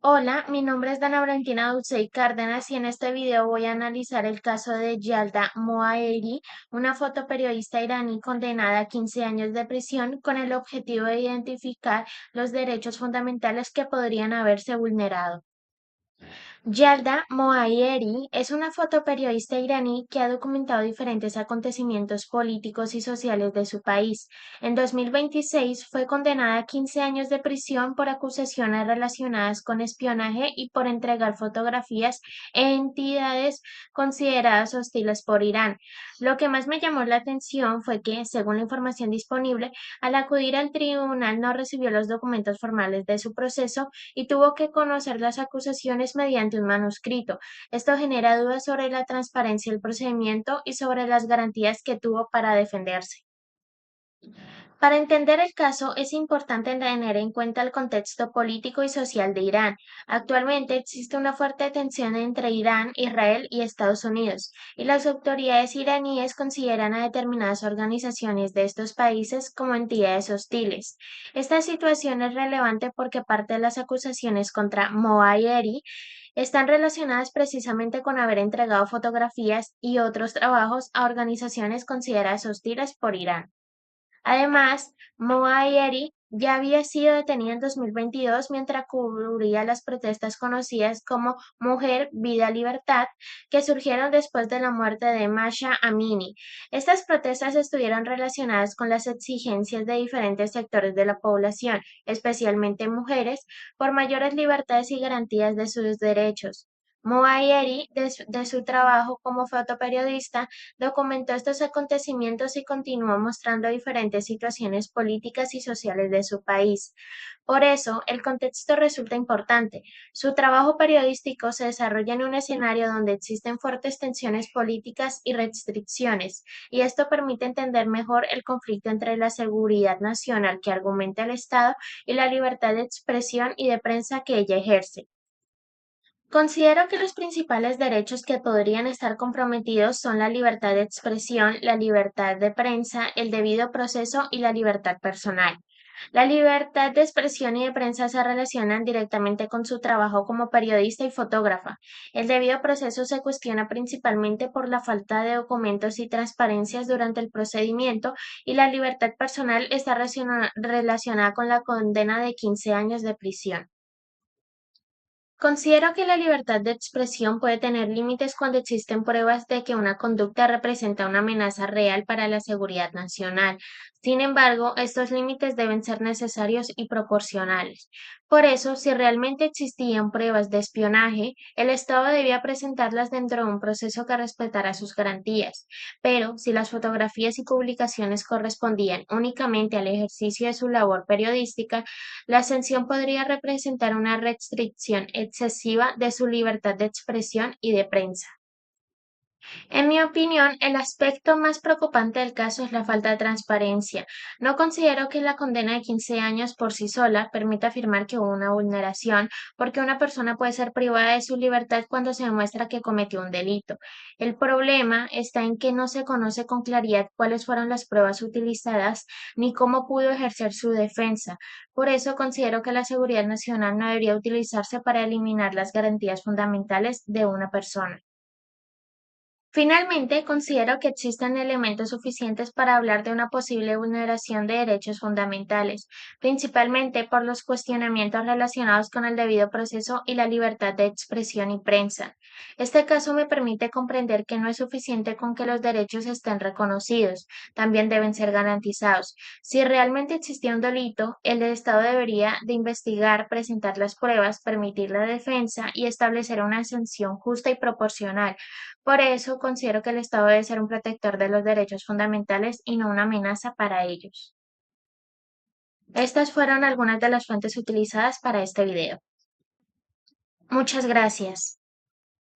Hola, mi nombre es Dana Valentina Dulcey Cárdenas y en este video voy a analizar el caso de Yalda Moaeri, una fotoperiodista iraní condenada a 15 años de prisión con el objetivo de identificar los derechos fundamentales que podrían haberse vulnerado. Yalda Moayeri es una fotoperiodista iraní que ha documentado diferentes acontecimientos políticos y sociales de su país. En 2026 fue condenada a 15 años de prisión por acusaciones relacionadas con espionaje y por entregar fotografías a entidades consideradas hostiles por Irán. Lo que más me llamó la atención fue que, según la información disponible, al acudir al tribunal no recibió los documentos formales de su proceso y tuvo que conocer las acusaciones mediante un manuscrito. Esto genera dudas sobre la transparencia del procedimiento y sobre las garantías que tuvo para defenderse. Para entender el caso es importante tener en cuenta el contexto político y social de Irán. Actualmente existe una fuerte tensión entre Irán, Israel y Estados Unidos, y las autoridades iraníes consideran a determinadas organizaciones de estos países como entidades hostiles. Esta situación es relevante porque parte de las acusaciones contra Moayeri están relacionadas precisamente con haber entregado fotografías y otros trabajos a organizaciones consideradas hostiles por Irán. Además, Moahieri ya había sido detenida en 2022 mientras cubría las protestas conocidas como Mujer, Vida, Libertad, que surgieron después de la muerte de Masha Amini. Estas protestas estuvieron relacionadas con las exigencias de diferentes sectores de la población, especialmente mujeres, por mayores libertades y garantías de sus derechos. Moahieri, de su trabajo como fotoperiodista, documentó estos acontecimientos y continuó mostrando diferentes situaciones políticas y sociales de su país. Por eso, el contexto resulta importante. Su trabajo periodístico se desarrolla en un escenario donde existen fuertes tensiones políticas y restricciones, y esto permite entender mejor el conflicto entre la seguridad nacional que argumenta el Estado y la libertad de expresión y de prensa que ella ejerce. Considero que los principales derechos que podrían estar comprometidos son la libertad de expresión, la libertad de prensa, el debido proceso y la libertad personal. La libertad de expresión y de prensa se relacionan directamente con su trabajo como periodista y fotógrafa. El debido proceso se cuestiona principalmente por la falta de documentos y transparencias durante el procedimiento y la libertad personal está relacionada con la condena de 15 años de prisión. Considero que la libertad de expresión puede tener límites cuando existen pruebas de que una conducta representa una amenaza real para la seguridad nacional. Sin embargo, estos límites deben ser necesarios y proporcionales. Por eso, si realmente existían pruebas de espionaje, el Estado debía presentarlas dentro de un proceso que respetara sus garantías. Pero, si las fotografías y publicaciones correspondían únicamente al ejercicio de su labor periodística, la sanción podría representar una restricción excesiva de su libertad de expresión y de prensa. En mi opinión, el aspecto más preocupante del caso es la falta de transparencia. No considero que la condena de 15 años por sí sola permita afirmar que hubo una vulneración, porque una persona puede ser privada de su libertad cuando se demuestra que cometió un delito. El problema está en que no se conoce con claridad cuáles fueron las pruebas utilizadas ni cómo pudo ejercer su defensa. Por eso considero que la seguridad nacional no debería utilizarse para eliminar las garantías fundamentales de una persona. Finalmente, considero que existen elementos suficientes para hablar de una posible vulneración de derechos fundamentales, principalmente por los cuestionamientos relacionados con el debido proceso y la libertad de expresión y prensa. Este caso me permite comprender que no es suficiente con que los derechos estén reconocidos, también deben ser garantizados. Si realmente existía un delito, el Estado debería de investigar, presentar las pruebas, permitir la defensa y establecer una sanción justa y proporcional. Por eso considero que el Estado debe ser un protector de los derechos fundamentales y no una amenaza para ellos. Estas fueron algunas de las fuentes utilizadas para este video. Muchas gracias.